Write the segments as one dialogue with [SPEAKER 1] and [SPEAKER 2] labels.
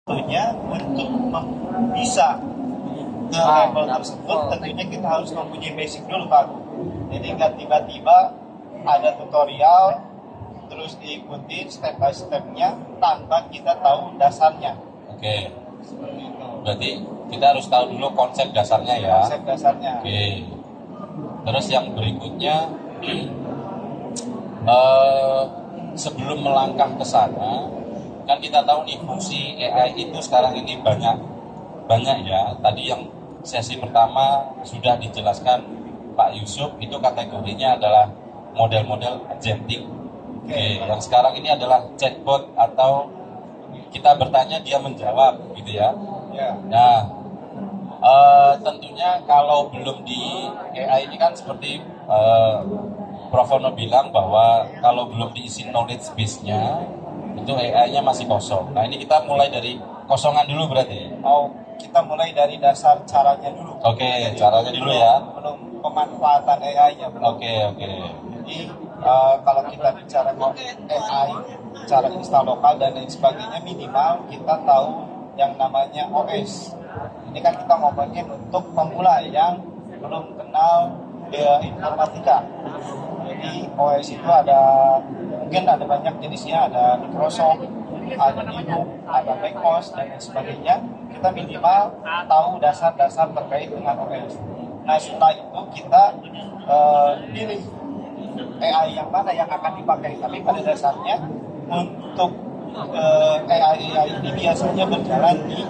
[SPEAKER 1] tentunya untuk bisa ke level tersebut tentunya kita harus mempunyai basic dulu Pak. Jadi nggak tiba-tiba ada tutorial terus diikuti step by stepnya tanpa kita tahu dasarnya.
[SPEAKER 2] Oke.
[SPEAKER 1] Seperti itu.
[SPEAKER 2] Berarti kita harus tahu dulu konsep dasarnya ya.
[SPEAKER 1] Konsep dasarnya.
[SPEAKER 2] Oke. Terus yang berikutnya sebelum melangkah ke sana, kan kita tahu nih fungsi AI itu sekarang ini banyak ya. Tadi yang sesi pertama sudah dijelaskan Pak Yusuf, itu kategorinya adalah model-model agentic. Oke, yang sekarang ini adalah chatbot atau kita bertanya dia menjawab gitu ya. Nah, tentunya kalau belum di AI ini kan seperti Prof. Ono bilang bahwa kalau belum diisi knowledge base-nya itu AI-nya masih kosong. Nah ini kita mulai dari kosongan dulu berarti.
[SPEAKER 1] Kita mulai dari dasar caranya dulu.
[SPEAKER 2] Oke, caranya dulu ya.
[SPEAKER 1] Belum pemanfaatan AI-nya.
[SPEAKER 2] Oke.
[SPEAKER 1] Jadi kalau kita bicara AI, cara install lokal dan lain sebagainya, minimal kita tahu yang namanya OS. Ini kan kita ngomongin untuk pemula yang belum kenal informatika. Jadi OS itu mungkin ada banyak jenisnya, ada Microsoft, ada Linux, ada macOS dan lain sebagainya. Kita minimal tahu dasar-dasar terkait dengan OS. Nah setelah itu kita pilih AI yang mana yang akan dipakai. Tapi pada dasarnya untuk AI ini biasanya berjalan di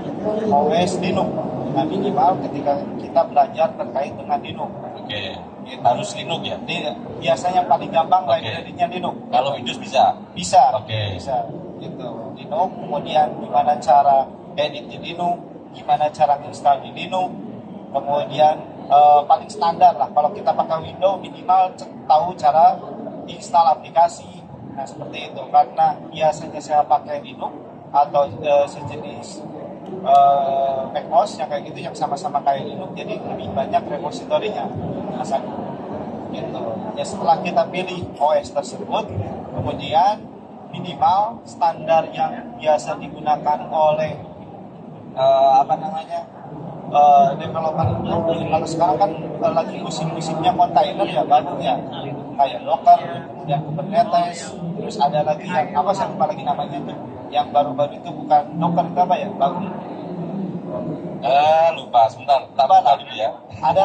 [SPEAKER 1] OS Linux. Nah minimal ketika kita belajar terkait dengan Linux.
[SPEAKER 2] Oke. Harus Linux ya?
[SPEAKER 1] Biasanya paling gampang library-nya Linux.
[SPEAKER 2] Kalau Windows bisa?
[SPEAKER 1] Bisa.
[SPEAKER 2] Oke.
[SPEAKER 1] Bisa. Gitu. Linux, kemudian gimana cara edit di Linux, gimana cara install di Linux, kemudian paling standar lah. Kalau kita pakai Windows minimal tahu cara install aplikasi. Nah seperti itu. Karena biasanya saya pakai Linux atau sejenis macOS yang kayak gitu yang sama-sama kayak Linux, jadi lebih banyak repositorinya. Gitu. Ya setelah kita pilih OS tersebut, kemudian minimal standar yang biasa digunakan oleh developer itu. Kalau sekarang kan lagi musim-musimnya kontainer ya baru ya, kayak Docker, kemudian Kubernetes, terus ada lagi yang apa saya lupa lagi namanya tuh, yang baru-baru itu bukan Docker itu apa ya, baru
[SPEAKER 2] lupa sebentar, tak dulu ya.
[SPEAKER 1] Ada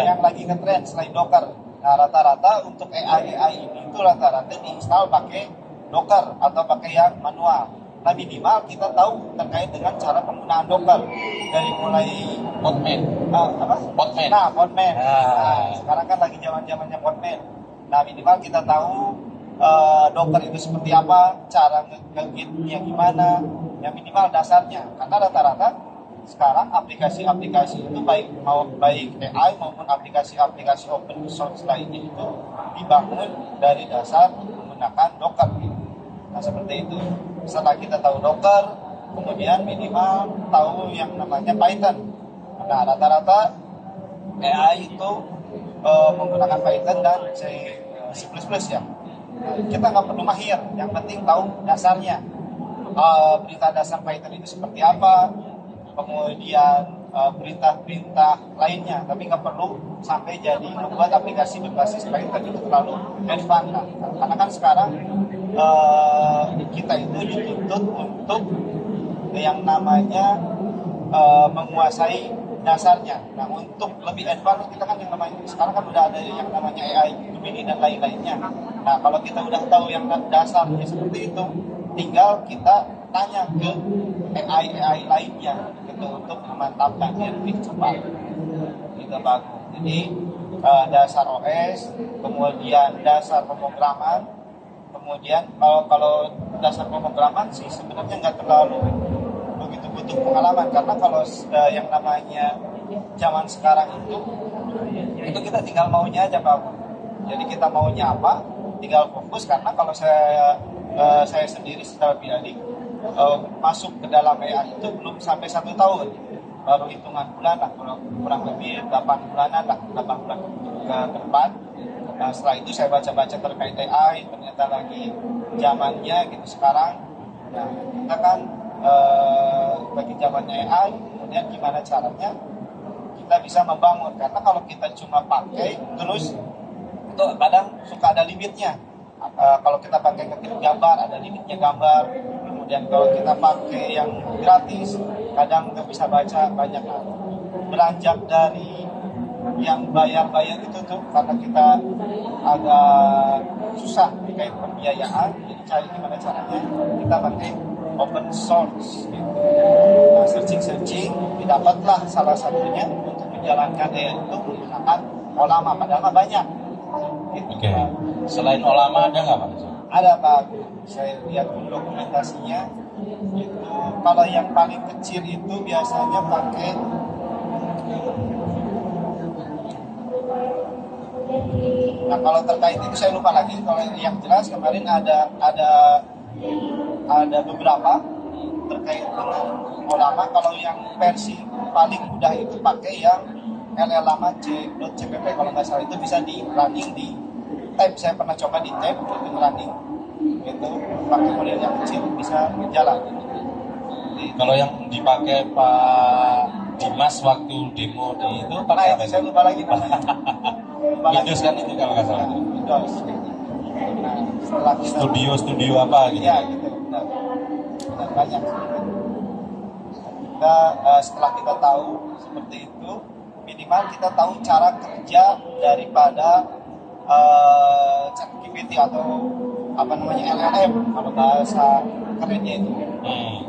[SPEAKER 1] yang lagi ngetrend selain Docker. Nah rata-rata untuk AI ini itu rata-rata diinstal pakai Docker atau pakai yang manual. Nah minimal kita tahu terkait dengan cara penggunaan Docker dari mulai
[SPEAKER 2] Podman. Podman.
[SPEAKER 1] Nah Podman. Nah, sekarang kan lagi zaman-zamannya Podman. Nah minimal kita tahu Docker itu seperti apa, cara nge-gitnya gimana, yang minimal dasarnya. Karena rata-rata sekarang aplikasi-aplikasi itu baik AI maupun aplikasi-aplikasi open source lainnya itu dibangun dari dasar menggunakan Docker. Nah seperti itu. Setelah kita tahu Docker, kemudian minimal tahu yang namanya Python. Nah rata-rata AI itu menggunakan Python dan C++ ya. Kita nggak perlu mahir, yang penting tahu dasarnya. Berita dasar Python itu seperti apa, kemudian perintah-perintah lainnya, tapi nggak perlu sampai jadi membuat aplikasi berbasis Python itu terlalu advance lah. Karena kan sekarang kita itu dituntut untuk yang namanya menguasai dasarnya. Nah untuk lebih advance kita kan yang namanya sekarang kan udah ada yang namanya AI Gemini dan lain-lainnya. Nah kalau kita udah tahu yang dasarnya seperti itu, tinggal kita tanya ke AI lainnya gitu untuk memantapkan dia lebih cepat. Gitu bagus. Jadi dasar OS, kemudian dasar pemrograman, kemudian kalau dasar pemrograman sih sebenarnya nggak terlalu begitu butuh pengalaman, karena kalau yang namanya zaman sekarang itu kita tinggal maunya aja Pak. Jadi kita maunya apa, tinggal fokus. Karena kalau saya sendiri secara pribadi masuk ke dalam AI itu belum sampai 1 tahun, baru hitungan bulan lah, kurang lebih 8 bulanan lah, 8 bulan ke depan. Nah setelah itu saya baca-baca terkait AI, ternyata lagi zamannya gitu sekarang. Nah kita kan lagi zamannya AI, kemudian gimana caranya kita bisa membangun. Karena kalau kita cuma pakai terus itu kadang suka ada limitnya. Kalau kita pakai ngetik gambar ada limitnya gambar, kemudian kalau kita pakai yang gratis kadang nggak bisa baca banyak. Beranjak dari yang bayar itu tuh karena kita agak susah terkait pembiayaan, jadi cari gimana caranya kita pakai open source gitu. Nah, searching didapatlah salah satunya untuk menjalankan itu menggunakan Ollama, padahal banyak gitu.
[SPEAKER 2] Oke. Selain Ollama ada nggak Pak?
[SPEAKER 1] Ada Pak, saya lihat dulu dokumentasinya itu kalau yang paling kecil itu biasanya pakai Nah kalau terkait itu saya lupa lagi. Kalau yang jelas kemarin ada beberapa terkait dengan Ollama. Kalau yang versi paling mudah itu pakai yang LLama C.cpp kalau nggak salah, itu bisa di running di tab. Saya pernah coba di tab itu running gitu, pakai model yang kecil bisa berjalan gitu.
[SPEAKER 2] Kalau yang dipakai Pak Dimas waktu demo di itu pakai apa?
[SPEAKER 1] Saya lupa lagi namanya.
[SPEAKER 2] Windows kan itu kalau nggak salah.
[SPEAKER 1] Windows. Nah, setelah kita
[SPEAKER 2] Studio apa gitu?
[SPEAKER 1] Ya gitu, benar banyak. Kita setelah kita tahu seperti itu, minimal kita tahu cara kerja daripada ChatGPT atau apa namanya LLM kalau bahasa kerennya itu,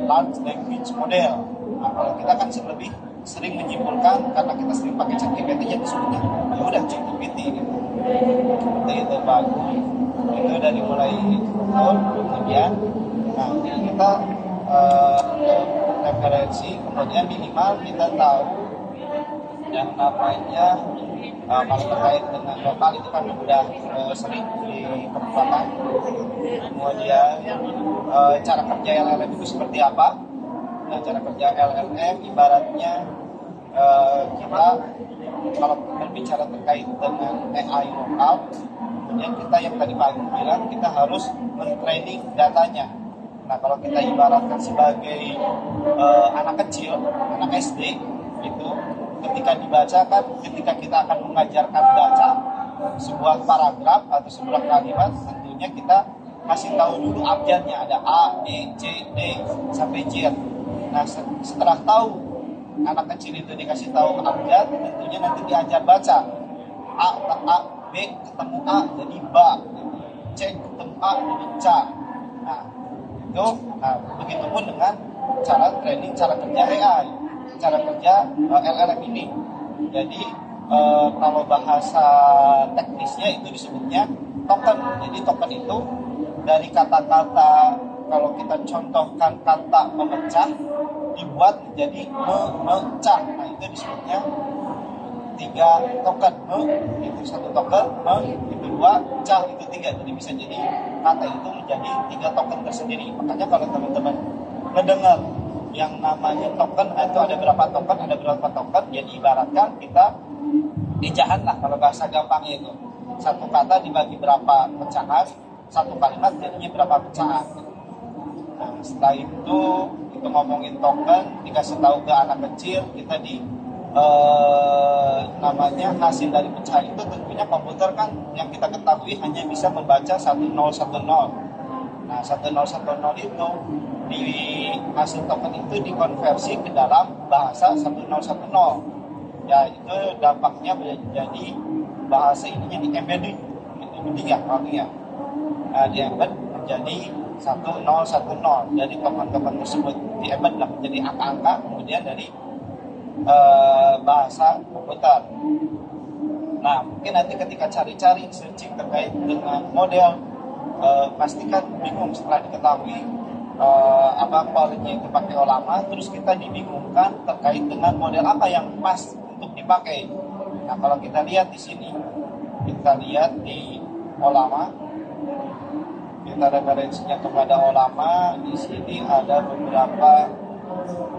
[SPEAKER 1] large language model. Nah, kalau kita kan lebih sering menyimpulkan karena kita sering pakai ChatGPT yang disebutnya ya udah ChatGPT gitu. Seperti itu bagus. Itu dari mulai kemudian nah kita referensi, kemudian minimal kita tahu yang namanya kalau terkait dengan lokal itu kan udah sering dikemukakan. Kemudian cara kerja LLM itu seperti apa? Nah, cara kerja LLM ibaratnya kita kalau berbicara terkait dengan AI lokal, kemudian kita yang tadi Pak Agung bilang kita harus men-training datanya. Nah kalau kita ibaratkan sebagai anak kecil, anak SD itu, ketika dibacakan, ketika kita akan mengajarkan baca sebuah paragraf atau sebuah kalimat, tentunya kita kasih tahu dulu abjadnya, ada A, B, C, D sampai Z. Nah setelah tahu anak kecil itu dikasih tahu abjad, tentunya nanti diajar baca A, B ketemu A jadi ba, C ketemu A jadi ca. Nah itu begitupun dengan cara training, cara kerja AI, cara kerja LLM ini. Jadi kalau bahasa teknisnya itu disebutnya token. Jadi token itu dari kata-kata, kalau kita contohkan kata memecah dibuat menjadi memecah. Nah itu disebutnya 3 token. Itu 1 token, itu 2, cah itu 3. Jadi bisa jadi kata itu menjadi 3 token tersendiri. Makanya kalau teman-teman mendengar yang namanya token, itu ada berapa token, jadi ibaratkan kita dijahat lah kalau bahasa gampangnya itu. 1 kata dibagi berapa pecahan, 1 kalimat jadinya berapa pecahan. Nah, setelah itu ngomongin token, dikasih tahu ke anak kecil, kita di namanya hasil dari pecahan itu tentunya komputer kan yang kita ketahui hanya bisa membaca 1010. Nah 1010 itu di hasil token itu dikonversi ke dalam bahasa 1010. Ya itu dampaknya menjadi bahasa ininya di embedding ya orangnya. Di embed menjadi 1010. Jadi token-token tersebut di embed lah menjadi angka-angka, kemudian dari bahasa komputer. Nah mungkin nanti ketika cari-cari searching terkait dengan model, pastikan bingung setelah diketahui apa polanya itu pakai Ollama, terus kita dibingungkan terkait dengan model apa yang pas untuk dipakai. Nah kalau kita lihat di sini, kita lihat di Ollama, kita referensinya kepada Ollama, di sini ada beberapa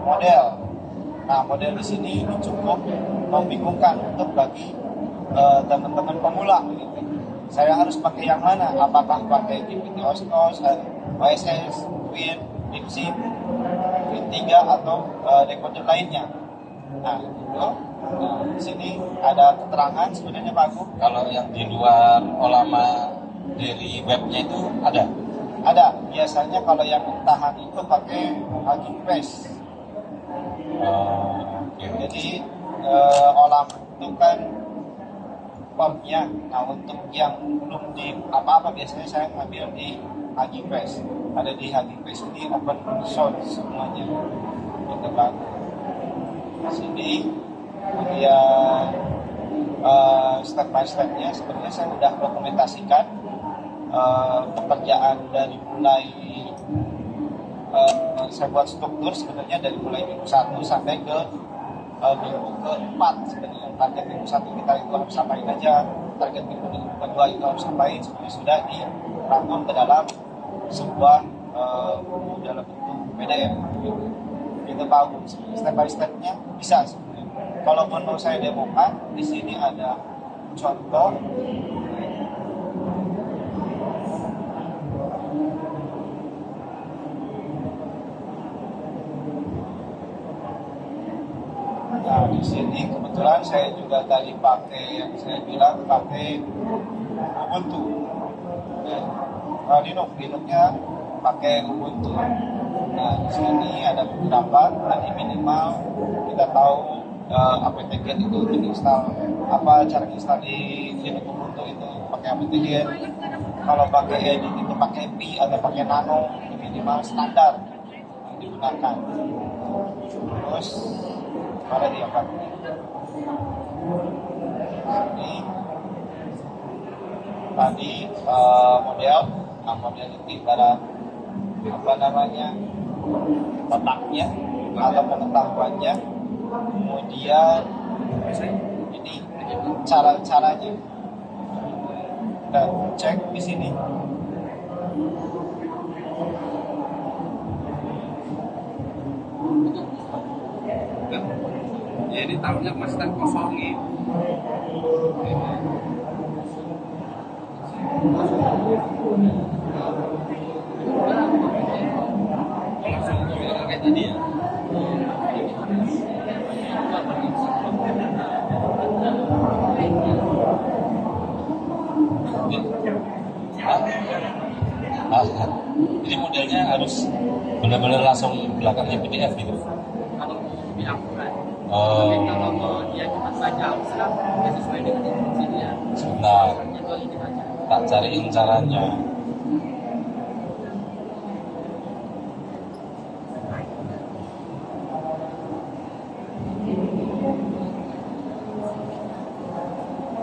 [SPEAKER 1] model. Nah model di sini cukup membingungkan untuk bagi teman-teman pemula gitu. Saya harus pakai yang mana? Apakah pakai GPT OSS, Twin, DeepSeek, itu ketiga atau decoder lainnya. Nah, itu di sini ada keterangan sebenarnya Pak Agung.
[SPEAKER 2] Kalau yang di luar Olama dari webnya itu ada?
[SPEAKER 1] Ada. Biasanya kalau yang tahan itu pakai Hugging Face.
[SPEAKER 2] Oke.
[SPEAKER 1] Jadi Olama itu kan pumpnya. Nah, untuk yang belum di apa-apa biasanya saya ngambil di Hugging Face. Ada di Hugging Face ini open source semuanya. Itu Pak. Sini kemudian step by stepnya sebenarnya saya sudah dokumentasikan pekerjaan dari mulai saya buat struktur sebenarnya dari mulai minggu 1 sampai ke minggu ke-4 sebenarnya. Target minggu 1 kita itu harus sampaikan aja, target minggu kedua itu harus sampaikan, sebenarnya sudah dirangkum ke dalam sebuah dalam bentuk PDF. Itu tahu step by stepnya bisa sebenarnya. Kalaupun mau saya demokan, di sini ada contoh. Nah, di sini kebetulan saya juga tadi pakai yang saya bilang pakai Ubuntu. Linux-nya pakai Ubuntu. Nah, di sini ada beberapa, tadi minimal kita tahu apt-get itu untuk install apa cara install di Linux Ubuntu itu pakai apt-get. Kalau pakai edit itu pakai Pi atau pakai Nano, itu minimal standar yang digunakan. Terus mana dia Pak? Ini tadi model itu ibarat apa namanya otaknya atau pengetahuannya, kemudian ini cara-caranya dan cek di sini.
[SPEAKER 2] Jadi tahunya masih tak kosongin. Langsung kayak tadi ya. Jadi modelnya harus benar-benar langsung belakangnya PDF gitu.
[SPEAKER 3] Kalau lebih akurat.
[SPEAKER 2] Oh.
[SPEAKER 3] Tapi kalau dia cuma baca abstrak, ya sesuai dengan instruksi dia.
[SPEAKER 2] Sebentar,
[SPEAKER 3] Hanya 2 ini saja.
[SPEAKER 2] tak cariin caranya.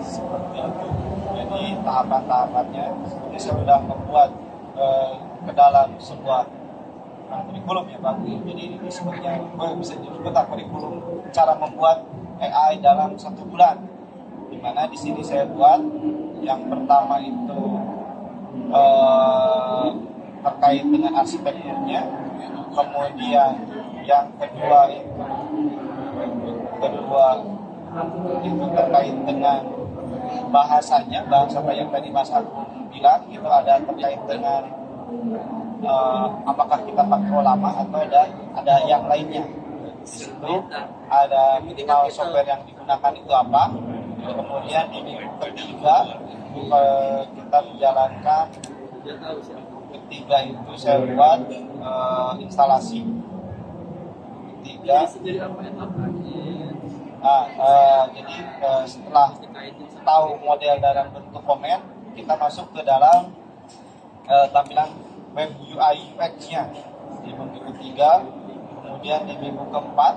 [SPEAKER 1] Seperti itu. Jadi tahapan-tahapannya ini saya sudah membuat ke dalam sebuah kurikulum ya Pak. Jadi ini sebenarnya bisa disebut kurikulum cara membuat AI dalam 1 bulan. Di mana di sini saya buat yang pertama itu terkait dengan arsitekturnya, kemudian yang kedua itu terkait dengan bahasanya, bahasa yang tadi Mas Agung bilang itu ada terkait dengan apakah kita pakai Olama atau ada yang lainnya. Di situ ada minimal software yang digunakan itu apa. Kemudian di minggu ketiga kita menjalankan ketiga itu saya buat instalasi ketiga. Jadi setelah tahu model dalam bentuk komen, kita masuk ke dalam tampilan web UI UX-nya di minggu ketiga, kemudian di minggu keempat.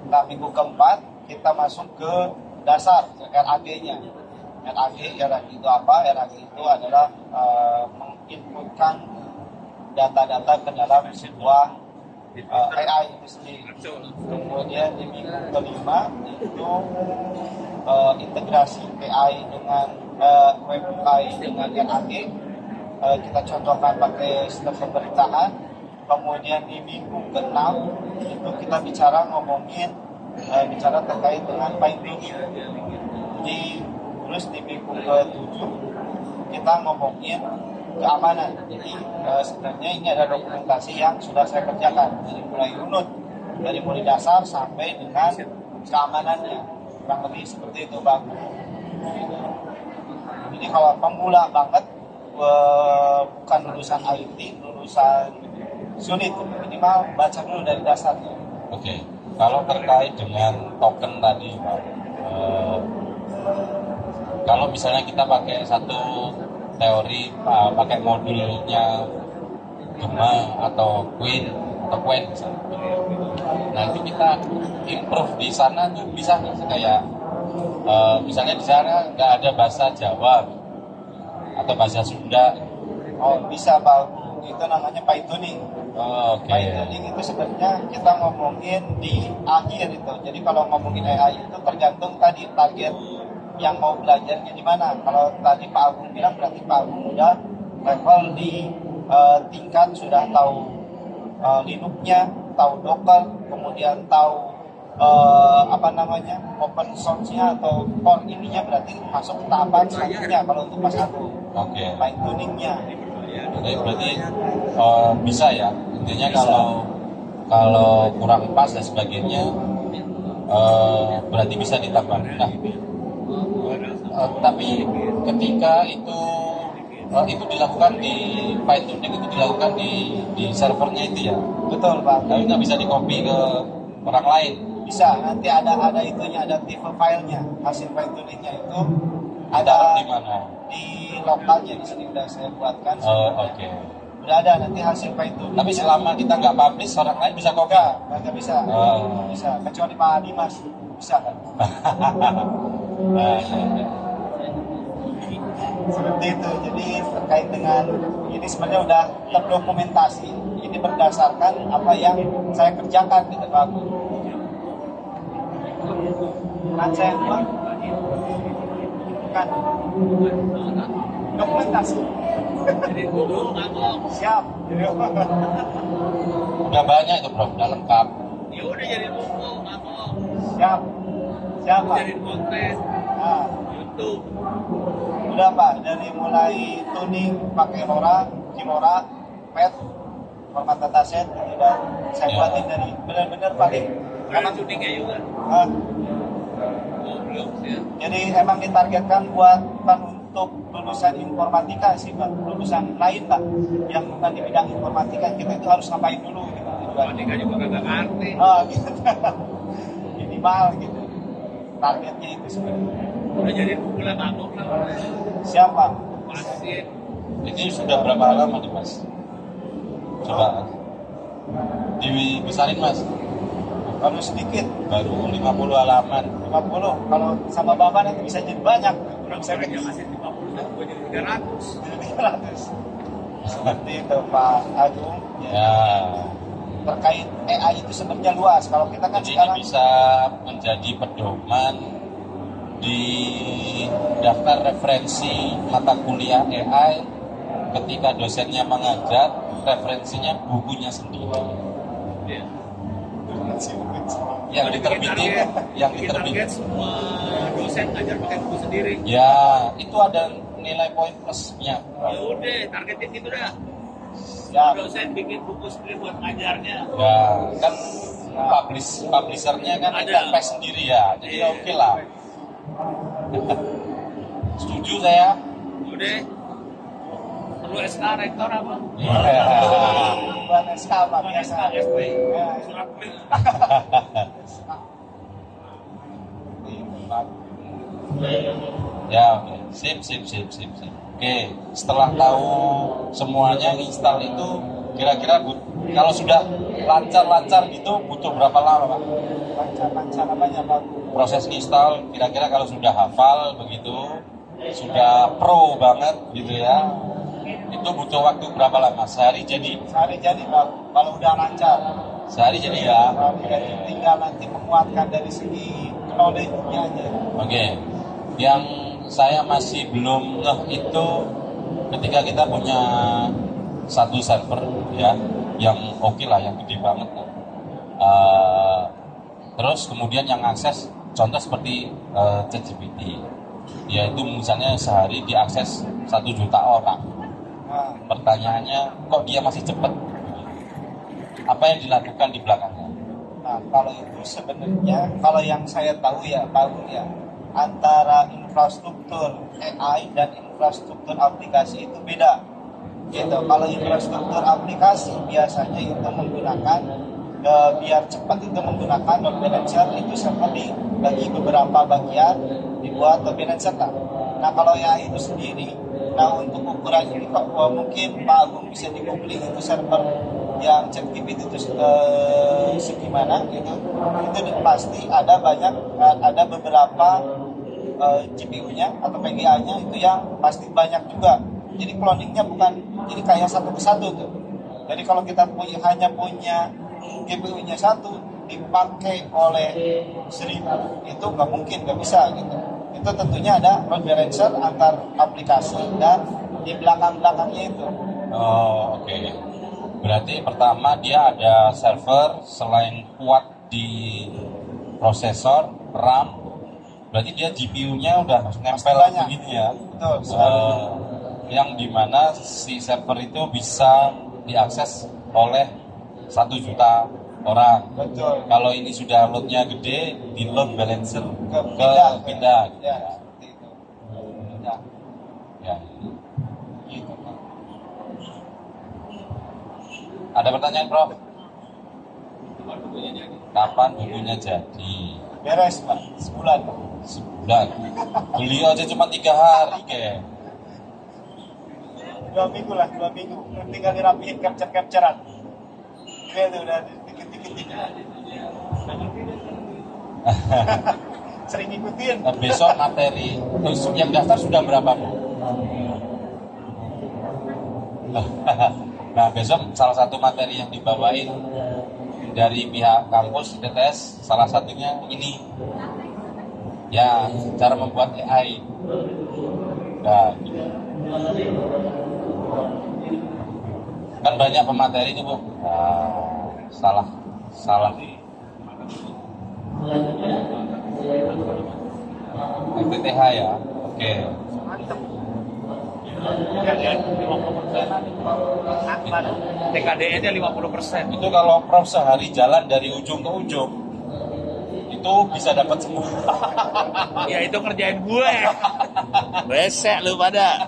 [SPEAKER 1] Nah, minggu keempat kita masuk ke dasar RAG-nya. RAG itu apa? RAG itu adalah menginputkan data-data ke dalam sebuah AI itu sendiri. Kemudian di minggu kelima itu integrasi AI dengan web UI dengan RAG. Kita contohkan pakai sistem pemberitaan. Kemudian di minggu ke-6 itu kita bicara terkait dengan fine tuning. Jadi terus di minggu ke-7 kita ngomongin keamanan. Jadi sebenarnya ini ada dokumentasi yang sudah saya kerjakan dari mulai runut, dari mulai dasar sampai dengan keamanannya, kurang lebih seperti itu Bang. Jadi kalau pemula banget, bukan lulusan IT, lulusan unit, minimal baca dulu dari dasarnya.
[SPEAKER 2] Oke. Kalau terkait dengan token tadi, Pak, kalau misalnya kita pakai satu teori, pakai modulnya Gema atau Queen atau Quen misalnya, nah itu kita improve di sana tuh bisa nggak sih? Kayak misalnya di sana nggak ada bahasa Jawa atau bahasa Sunda.
[SPEAKER 1] Oh bisa Pak, itu namanya Pythoning.
[SPEAKER 2] Oh, oke.
[SPEAKER 1] Pythoning itu sebenarnya kita ngomongin di akhir itu. Jadi kalau ngomongin AI itu tergantung tadi target yang mau belajarnya di mana. Kalau tadi Pak Agung bilang berarti Pak Agung udah level di tingkat sudah tahu Linux-nya, tahu Docker, kemudian tahu open source-nya atau core ininya, berarti masuk tahapan selanjutnya kalau untuk Mas Agung.
[SPEAKER 2] Oke.
[SPEAKER 1] Pythoning-nya.
[SPEAKER 2] Jadi berarti bisa ya, intinya kalau kurang pas dan sebagainya berarti bisa ditambah. Nah, tapi ketika itu dilakukan di Pythoning, itu dilakukan di servernya itu ya.
[SPEAKER 1] Betul Pak.
[SPEAKER 2] Tapi nggak bisa di copy ke orang lain.
[SPEAKER 1] Bisa, nanti ada itunya, ada tipe filenya, hasil Pythoningnya itu
[SPEAKER 2] Ditaruh
[SPEAKER 1] ada
[SPEAKER 2] di mana?
[SPEAKER 1] di lokalnya, di sini udah saya buatkan.
[SPEAKER 2] Oh, oke.
[SPEAKER 1] Udah ada nanti hasil Python.
[SPEAKER 2] Tapi selama kita nggak publish, orang lain bisa copy.
[SPEAKER 1] Nggak bisa.
[SPEAKER 2] Oh.
[SPEAKER 1] Bisa, kecuali Pak Adi Mas bisa kan?
[SPEAKER 2] Nah,
[SPEAKER 1] Seperti itu. Jadi terkait dengan ini sebenarnya udah terdokumentasi. Ini berdasarkan apa yang saya kerjakan gitu Pak. Kan saya buat kan dokumentasi.
[SPEAKER 3] Jadi dulu ngomong.
[SPEAKER 1] Siap.
[SPEAKER 2] udah banyak itu bro, udah lengkap.
[SPEAKER 3] Ya udah jadi buku ngomong.
[SPEAKER 1] Siap. Siapa?
[SPEAKER 3] Jadi konten
[SPEAKER 1] Nah,
[SPEAKER 3] YouTube.
[SPEAKER 1] udah Pak, dari mulai tuning pakai LoRa, Kimora, PET, format dataset, itu udah saya
[SPEAKER 2] Ya.
[SPEAKER 1] buatin dari benar-benar paling.
[SPEAKER 3] Karena tuning ya juga.
[SPEAKER 1] Ah,
[SPEAKER 3] Oh, belum sih.
[SPEAKER 1] jadi emang ditargetkan buat bukan untuk lulusan informatika sih Pak, lulusan lain Pak, yang bukan di bidang informatika, kita itu harus ngapain dulu gitu.
[SPEAKER 3] Informatika juga kagak ngerti.
[SPEAKER 1] Gitu. Minimal gitu. Targetnya itu sebenarnya.
[SPEAKER 3] Udah jadi buku lah ngomong lah.
[SPEAKER 1] Siapa?
[SPEAKER 3] Pasien.
[SPEAKER 2] Ini sudah berapa lama nih mas? Coba dibesarin mas.
[SPEAKER 1] Kalau sedikit
[SPEAKER 2] Baru 50 halaman.
[SPEAKER 1] 50, kalau sama Bapak nanti bisa jadi banyak. Belum saya
[SPEAKER 3] Saya masih 50, saya gue jadi 300.
[SPEAKER 1] jadi 300. Seperti itu Pak Agung.
[SPEAKER 2] Ya.
[SPEAKER 1] Terkait AI itu sebenarnya luas. Kalau kita kan
[SPEAKER 2] Jadi ini
[SPEAKER 1] sekarang
[SPEAKER 2] bisa menjadi pedoman di daftar referensi mata kuliah AI ketika dosennya mengajar, referensinya bukunya sendiri.
[SPEAKER 3] Iya.
[SPEAKER 2] Yang diterbitin, yang
[SPEAKER 3] Bikin
[SPEAKER 2] diterbitin.
[SPEAKER 3] target semua dosen ngajar pakai buku sendiri.
[SPEAKER 2] Ya, itu ada nilai poin plusnya.
[SPEAKER 3] Ya udah, targetin gitu dah.
[SPEAKER 1] ya,
[SPEAKER 3] Dosen bikin buku sendiri buat ngajarnya.
[SPEAKER 2] Ya, kan publishernya kan
[SPEAKER 3] Ada.
[SPEAKER 2] ada pes sendiri ya, jadi
[SPEAKER 3] Iya.
[SPEAKER 2] oke lah. Setuju saya.
[SPEAKER 3] Udah. Perlu SK rektor apa?
[SPEAKER 1] buat SK Pak biasa.
[SPEAKER 3] SK, SP.
[SPEAKER 1] Ya,
[SPEAKER 3] Surat beli.
[SPEAKER 2] Ya, oke. Sip. Oke, setelah tahu semuanya install itu, kira-kira kalau sudah lancar gitu butuh berapa lama Pak?
[SPEAKER 1] Lancar apanya Pak?
[SPEAKER 2] Proses install kira-kira kalau sudah hafal begitu, sudah pro banget gitu ya, itu butuh waktu berapa lama? Sehari jadi?
[SPEAKER 1] Sehari jadi Pak, kalau udah lancar.
[SPEAKER 2] Sehari jadi ya?
[SPEAKER 1] Sehari jadi, tinggal nanti menguatkan dari segi knowledge-nya aja.
[SPEAKER 2] Oke. Yang saya masih belum ngeh itu ketika kita punya satu server ya, yang oke lah, yang gede banget lah. Terus kemudian yang akses contoh seperti ChatGPT. yaitu misalnya sehari diakses 1 juta orang.
[SPEAKER 1] Nah,
[SPEAKER 2] Pertanyaannya, kok dia masih cepat? Apa yang dilakukan di belakangnya?
[SPEAKER 1] nah, kalau itu sebenarnya, kalau yang saya tahu ya, antara infrastruktur AI dan infrastruktur aplikasi itu beda. Gitu. Kalau infrastruktur aplikasi biasanya itu menggunakan biar cepat itu menggunakan load balancer, itu seperti bagi beberapa bagian dibuat load balancer. Nah kalau AI itu sendiri, nah untuk ukuran ini kok mungkin Pak Agung bisa di-googling itu server yang ChatGPT itu segimana gitu. Itu pasti ada beberapa GPU-nya atau PGA-nya itu yang pasti banyak juga. Jadi cloningnya bukan jadi kayak satu ke satu tuh. Jadi kalau kita hanya punya GPU-nya satu dipakai oleh 1000 itu nggak mungkin, nggak bisa gitu. Itu tentunya ada load balancer antar aplikasi dan di belakang-belakangnya itu.
[SPEAKER 2] Oh, oke. Berarti pertama dia ada server, selain kuat di prosesor, RAM, berarti dia GPU-nya udah nempel
[SPEAKER 1] banyak.
[SPEAKER 2] begini ya.
[SPEAKER 1] Betul.
[SPEAKER 2] Yang dimana si server itu bisa diakses oleh 1 juta orang.
[SPEAKER 1] Betul.
[SPEAKER 2] Kalau ini sudah loadnya gede, di load balancer ke pindah.
[SPEAKER 1] Ya, seperti itu. Ya,
[SPEAKER 2] Ya.
[SPEAKER 1] gitu.
[SPEAKER 2] Ada pertanyaan, Prof? Kapan dulunya jadi?
[SPEAKER 1] Beres Pak, sebulan.
[SPEAKER 2] Sebulan. Beli aja cuma 3 hari kayak.
[SPEAKER 1] 2 minggu lah, 2 minggu. Tinggal dirapihin capture-capturean. Gitu udah dikit-dikit. Sering ngikutin.
[SPEAKER 2] Nah, besok materi yang daftar sudah berapa, Bu? Nah, besok salah satu materi yang dibawain dari pihak kampus ITS salah satunya ini. Ya, cara membuat AI. Nah, gitu. Kan banyak pemateri itu, Bu. Nah, salah. FPTH ya. Oke.
[SPEAKER 3] Mantep. TKDN-nya 50%.
[SPEAKER 2] Itu kalau Prof sehari jalan dari ujung ke ujung, itu bisa dapat semua.
[SPEAKER 3] Ya itu kerjain gue.
[SPEAKER 4] Besek lu pada.